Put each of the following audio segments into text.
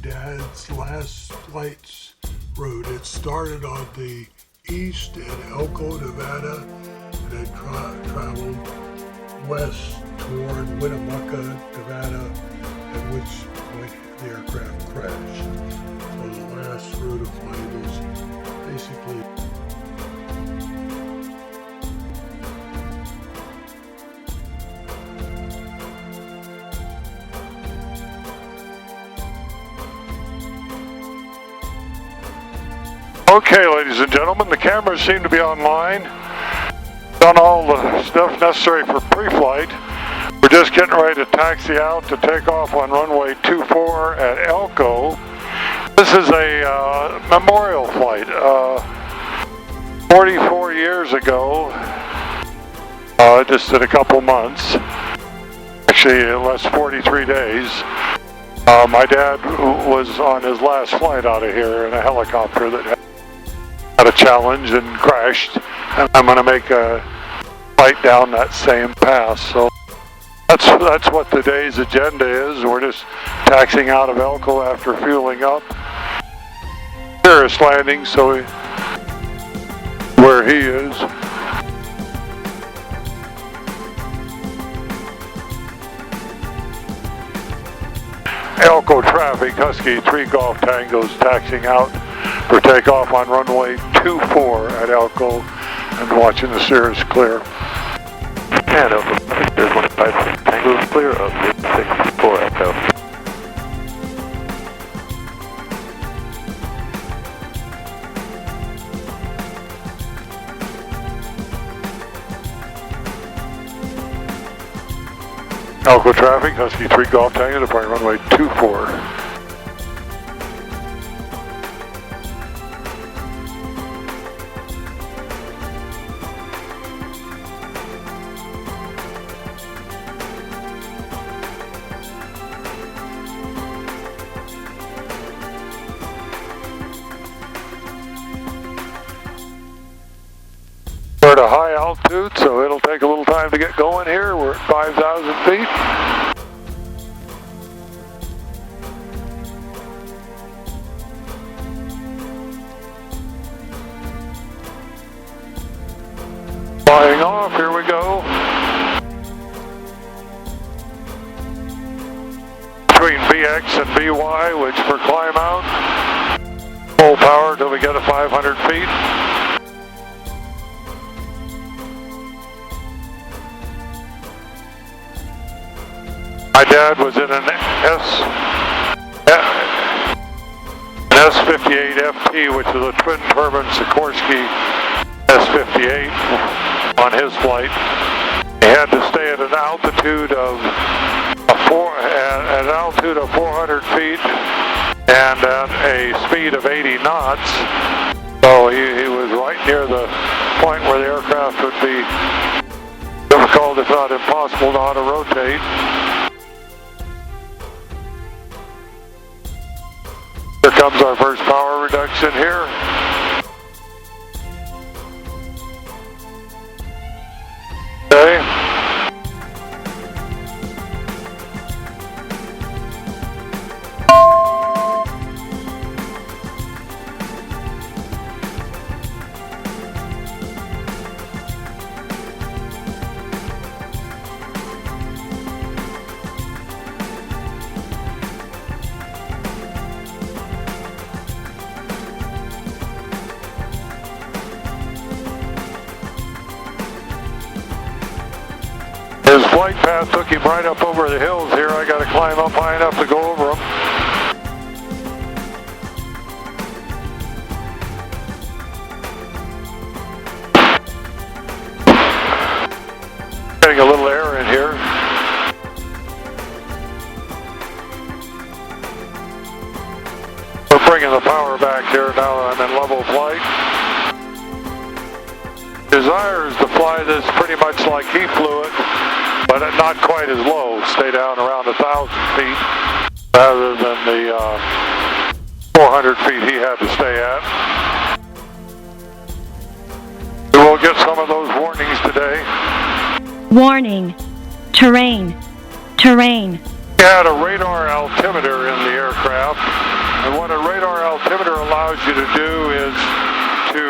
dad's last flight's route. It started on the east in Elko, Nevada, and it traveled west toward Winnemucca, Nevada, at which point the aircraft crashed. So the last route of flight is basically Okay, ladies and gentlemen, the cameras seem to be online. Done all the stuff necessary for pre-flight. We're just getting ready to taxi out to take off on runway 24 at Elko. This is a memorial flight. 44 years ago, just in a couple months, actually less 43 days, my dad was on his last flight out of here in a helicopter that had a challenge and crashed, and I'm going to make a flight down that same path. So that's what today's agenda is. We're just taxiing out of Elko after fueling up. Cirrus landing, so where he is. Elko traffic, Husky 3 Golf Tango's taxiing out for takeoff on runway 24 at Elko and watching the Cirrus clear. And Elko, there's 15 Tango clear of 64 Elko. Elko traffic, Husky 3 Golf Tango, departing runway 24. We're at a high altitude, so it'll take a little time to get going here. We're at 5,000 feet. Flying off, here we go. Between BX and BY, which for climb out. Full power till we get to 500 feet. My dad was in an S-58FT, which is a twin-turbine Sikorsky S-58 on his flight. He had to stay at an altitude of 400 feet and at a speed of 80 knots. So he was right near the point where the aircraft would be difficult, if not impossible, to how to rotate. Here comes our first power reduction here. Okay. His flight path took him right up over the hills here. I got to climb up high enough to go over them. Getting a little air in here. We're bringing the power back here now that I'm in level flight. Desire is to fly this pretty much like he flew it, but not quite as low. Stay down around 1,000 feet rather than the 400 feet he had to stay at. We will get some of those warnings today. Warning. Terrain. Terrain. We had a radar altimeter in the aircraft, and what a radar altimeter allows you to do is to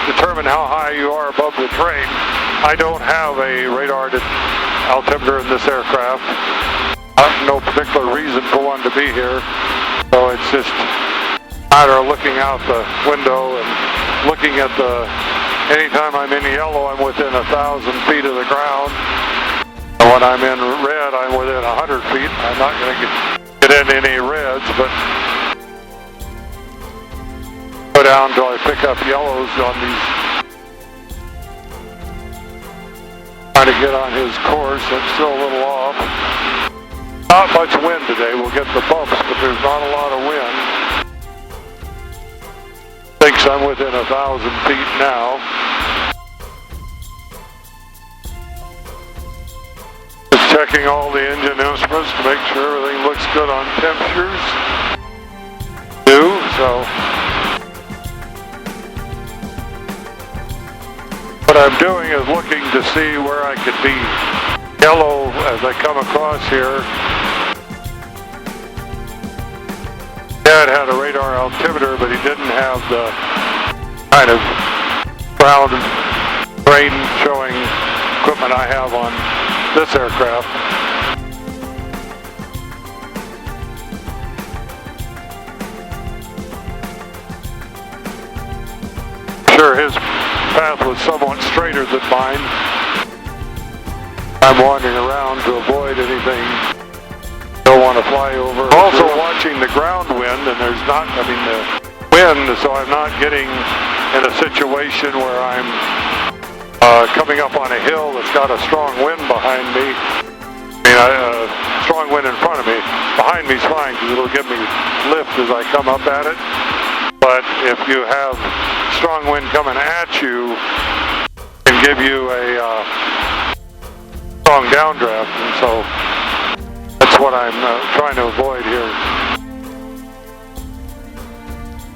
determine how high you are above the terrain. I don't have a radar altimeter in this aircraft. No particular reason for one to be here, so it's just a matter of looking out the window and looking at anytime I'm in yellow, I'm within 1,000 feet of the ground. And when I'm in red, I'm within 100 feet. I'm not going to get in any reds, but go down until I pick up yellows on these. Trying to get on his course. I'm still a little off. Not much wind today. We'll get the bumps, but there's not a lot of wind. Thinks I'm within 1,000 feet now. Just checking all the engine instruments to make sure everything looks good on temperatures. What I'm doing is looking to see where I could be yellow as I come across here. Dad had a radar altimeter, but he didn't have the kind of ground terrain showing equipment I have on this aircraft. Sure, his path was somewhat straighter than mine. I'm wandering around to avoid anything I don't want to fly over. Also watching the ground wind, and there's not, the wind, so I'm not getting in a situation where I'm coming up on a hill that's got a strong wind behind me. Strong wind in front of me. Behind me's fine because it'll give me lift as I come up at it. But if you have strong wind coming at you, it can give you a strong downdraft, and so that's what I'm trying to avoid here.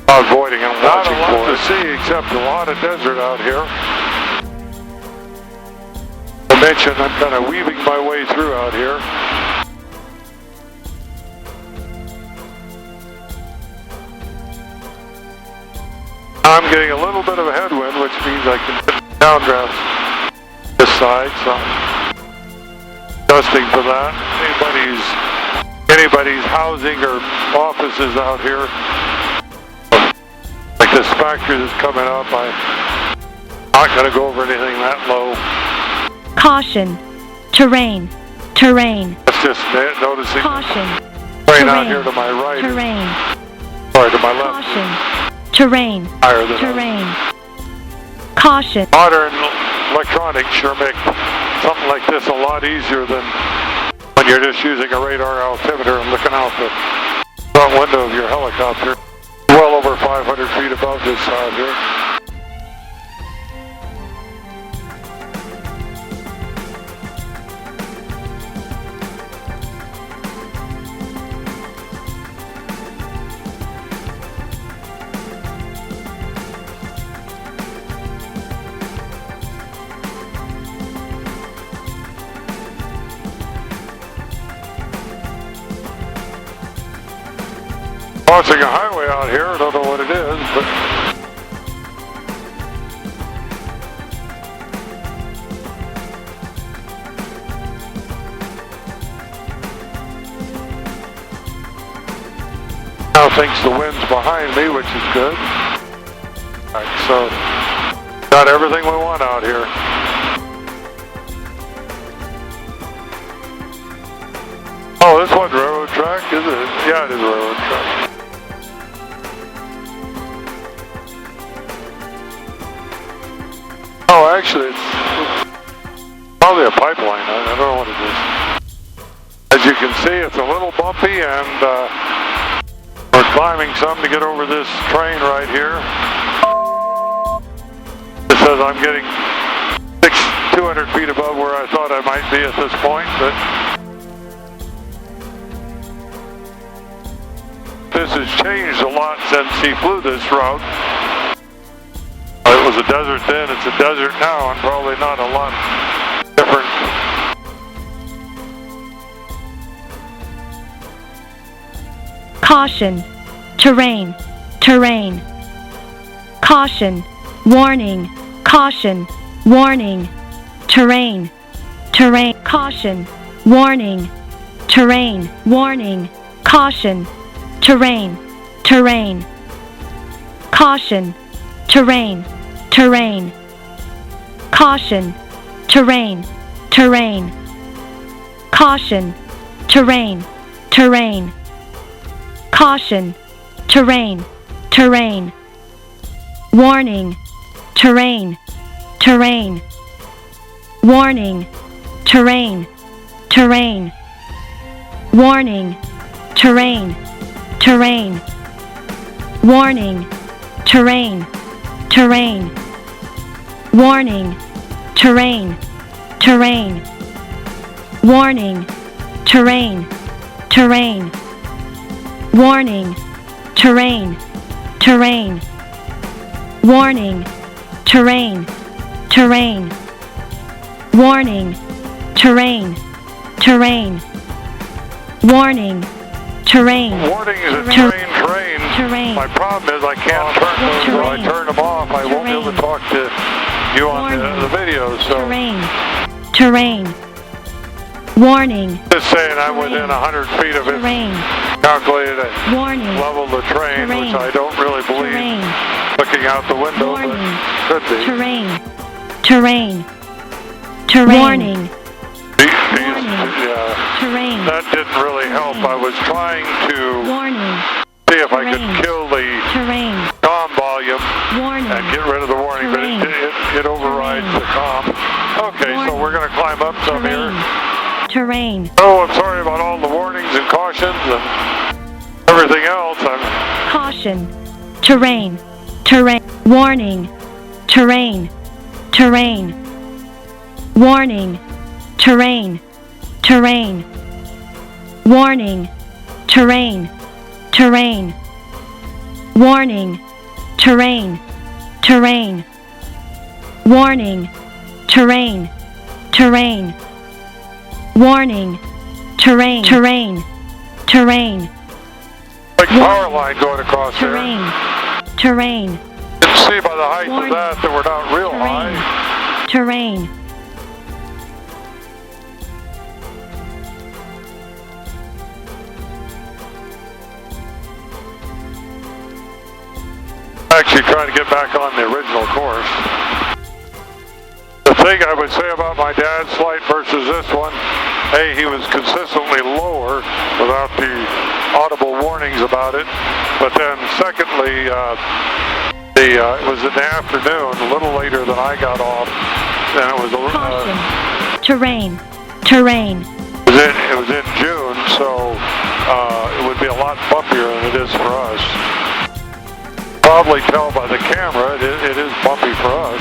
Not avoiding, I'm watching for it. Not a lot to see except a lot of desert out here. I mentioned I'm kind of weaving my way through out here. I'm getting a little bit of a headwind, which means I can get downdrafts this side, so adjusting for that. Anybody's housing or offices out here, like this factory that's coming up, I'm not going to go over anything that low. Caution. Terrain. Terrain. That's just noticing. Caution. Terrain out here to my right. Terrain. Sorry, to my left. Caution. Terrain. Higher than terrain. Caution. Modern electronics sure make something like this a lot easier than when you're just using a radar altimeter and looking out the front window of your helicopter. Well over 500 feet above this side here. Crossing a highway out here, I don't know what it is, but now thinks the wind's behind me, which is good. Alright, so got everything we want out here. Oh, this one railroad track, is it? Yeah, it is a railroad track. Oh, actually, it's probably a pipeline. I don't know what it is. As you can see, it's a little bumpy, and we're climbing some to get over this train right here. It says I'm getting 200 feet above where I thought I might be at this point, but this has changed a lot since he flew this route. It was a desert then, it's a desert now, and probably not a lot different. Caution. Terrain. Terrain. Caution. Warning. Caution. Warning. Terrain. Terrain. Caution. Warning. Terrain. Warning. Caution. Terrain. Terrain. Caution. Terrain. Terrain. Caution. Terrain. Terrain. Caution. Terrain. Terrain. Caution. Terrain. Terrain. Warning. Terrain. Terrain. Warning. Terrain. Terrain. Warning. Terrain. Terrain. Warning. Terrain. Terrain. Warning. Terrain. Terrain. Warning. Terrain. Terrain. Warning. Terrain. Terrain. Warning. Terrain. Terrain. Warning. Terrain. Terrain. Warning. Terrain. Warnings and terrain. Terrain. My problem is I can't turn those. If I turn them off, I won't be able to talk to you on the video. So Terrain. Terrain. Warning. just saying I'm within 100 feet of it. Terrain. Calculated at Warning. level of the train, which I don't really believe. Terrain. Looking out the window, Warning. but could be. Terrain. Terrain. Terrain. Warning. Yeah, Terrain. that didn't really help. I was trying to Warning. see if I Terrain. could kill the Terrain. comm volume Warning. and get rid of the warning, Terrain. but it overrides the comm. Okay, so we're going to climb up some here. Terrain. Oh, I'm sorry about all the warnings and cautions and everything else. Caution. Terrain. Terrain. Warning. Terrain. Terrain. Warning. Terrain. Terrain. Warning. Terrain. Terrain. Warning. Terrain. Terrain. Warning. Terrain. Terrain. Warning. Terrain. Terrain. Terrain. Big power line going across Terrain. here. Terrain. You can see by the height Warning. of that we're not real Terrain. high. Terrain. Actually trying to get back on the original course. The thing I would say about my dad's flight versus this one, A, he was consistently lower without the audible warnings about it. But then secondly, it was in the afternoon, a little later than I got off. And it was Caution. Terrain. Terrain. it was in June, so it would be a lot bumpier than it is for us. Probably tell by the camera, it is bumpy for us.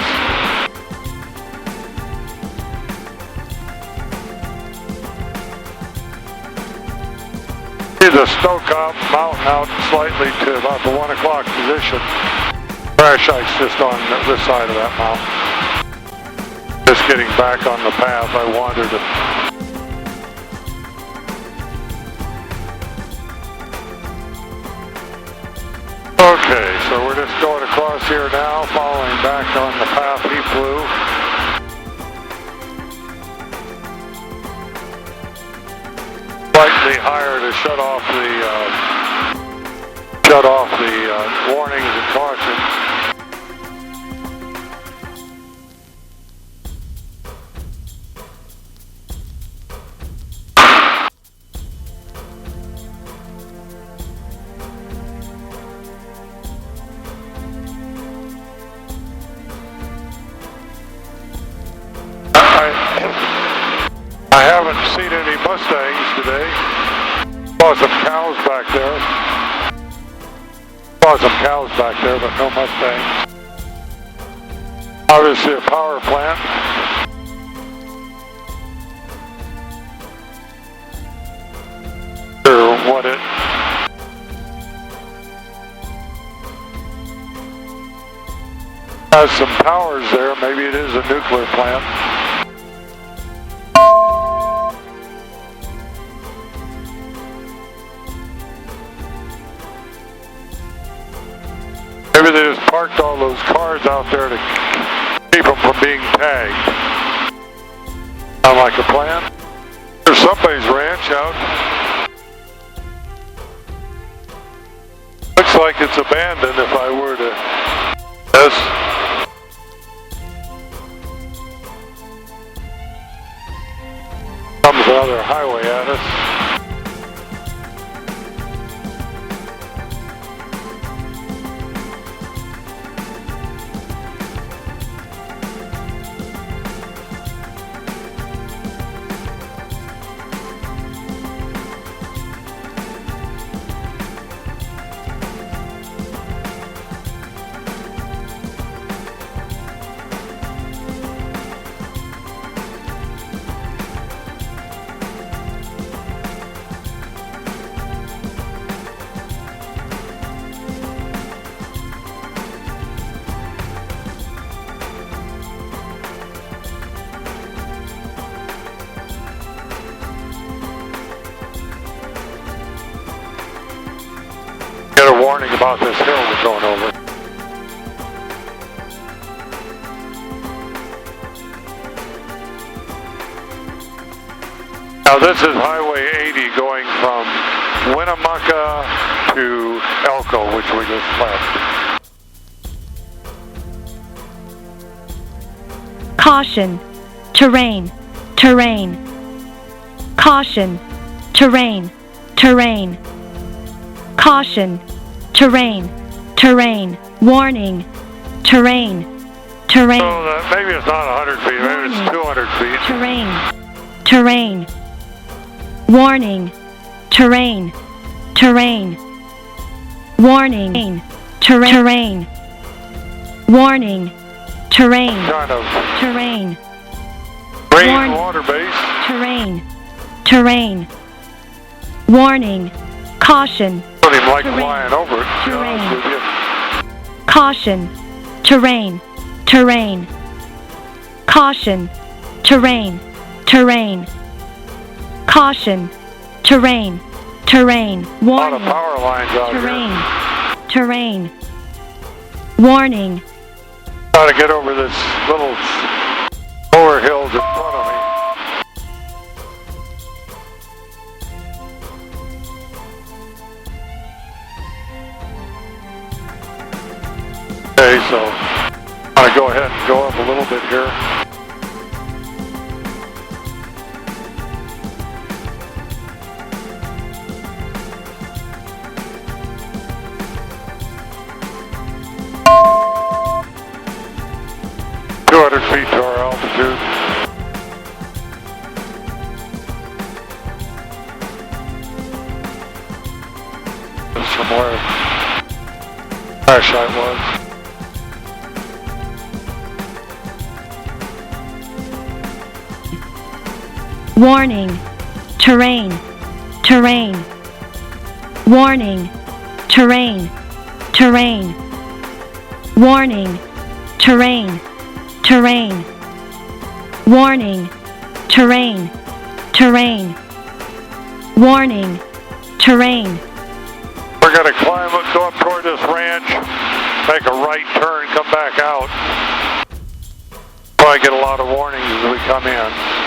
See the Stoke-up mountain out slightly to about the 1 o'clock position. Crash ice just on this side of that mountain. Just getting back on the path I wanted to. Okay, so we're just going across here now, following back on the path he flew. Slightly higher to shut off the warnings and cautions. I haven't seen any Mustangs today. Saw some cows back there. Saw some cows back there, but no Mustangs. Obviously a power plant. Or what it has some powers there. Maybe it is a nuclear plant. parked all those cars out there to keep them from being tagged. Sound like a plan? There's somebody's ranch out. Looks like it's abandoned if I were to... Yes. Comes another highway at us. Get a warning about this hill we're going over. Now this is Highway 80 going from Winnemucca to Elko, which we just left. Caution. Terrain. Terrain. Caution. Terrain. Terrain. Caution. Terrain. Terrain. Warning. Terrain. Terrain. So maybe it's not 100 feet, maybe it's 200 feet. Terrain. Terrain. Warning. Terrain. Terrain. Warning. Terrain. Warning. Terrain. Kind of Terrain. green Warning. water base. Terrain. Terrain. Warning. Caution. Don't even like Terrain. flying over it, to be Terrain. honest with you. Caution. Terrain. Terrain. Caution. Terrain. Terrain. Caution. Terrain. Terrain. A lot of Warning. power lines out Terrain. here. Terrain. Warning. Try to get over this little lower hills in front of me. Okay, so I'm going to go ahead and go up a little bit here. Feet to our altitude. That's from where flashlight was. Warning. Terrain. Terrain. Warning. Terrain. Terrain. Warning. Terrain. Terrain. Warning. Terrain. Terrain. Warning. Terrain. We're going to climb up, go up toward this ranch, make a right turn, come back out. Probably get a lot of warnings as we come in.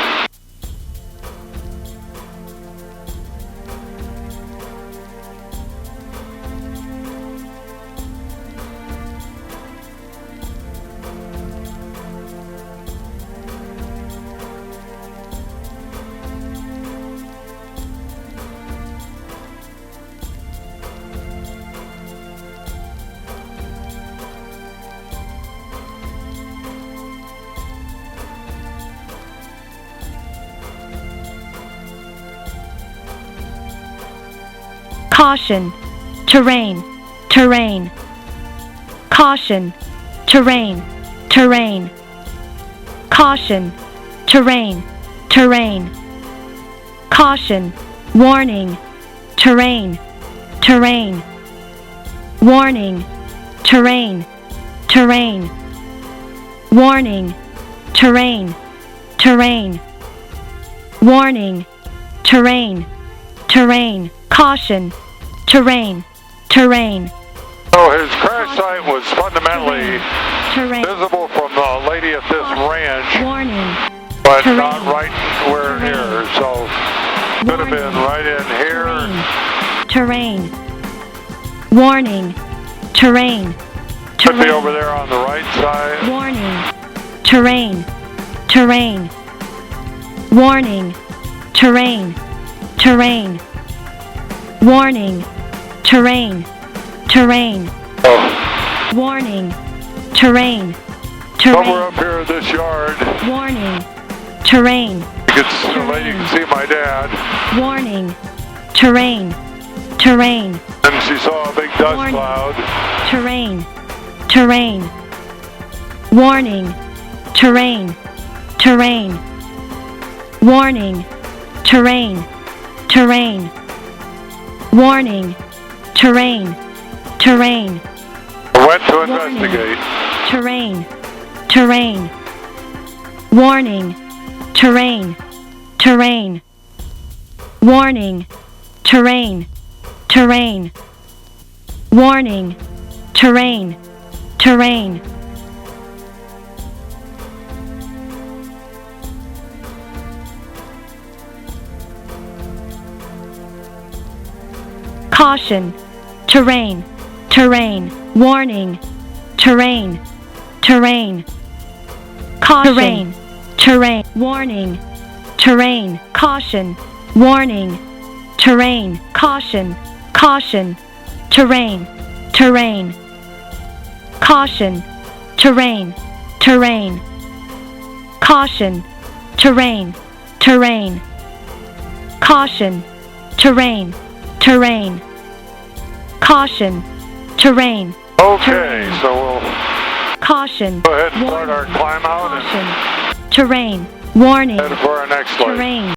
Caution. Terrain. Terrain. Caution. Terrain. Terrain. Caution. Terrain. Terrain. Caution. Warning. Terrain. Terrain. Warning. Terrain. Terrain. Warning. Terrain. Terrain. Warning. Terrain. Terrain. Caution. Terrain. Terrain. So his crash site was fundamentally Terrain. visible from the lady at this ranch, Warning. but Terrain. not right where here. So could have been right in here. Terrain. Warning. Terrain. Could be over there on the right side. Warning. Terrain. Terrain. Warning. Terrain. Terrain. Warning. Terrain. Terrain. Oh, Warning. Terrain. somewhere Terrain. up here in this yard, Warning. Terrain. the lady can see my dad, Warning. Terrain. Terrain. and she saw a big dust Warning. cloud. Terrain. Terrain. Warning. Terrain. Terrain. Warning. Terrain. Terrain. Warning. Terrain. Terrain. I went to Warning. investigate. Terrain. Terrain. Warning. Terrain. Terrain. Warning. Terrain. Terrain. Warning. Terrain. Terrain. Caution. Terrain. Terrain. Warning. Terrain. Terrain. Caution. Terrain. Terrain. Warning. Terrain. Caution. Warning. Terrain. Caution. Caution. Terrain. Terrain. Caution. Terrain. Terrain. Caution. Terrain. Terrain. Caution. Terrain. Terrain. Caution. Terrain. Okay, so we'll Caution. go ahead and start Warning. our climb out Caution. Terrain. Warning. and head for our next light. Terrain.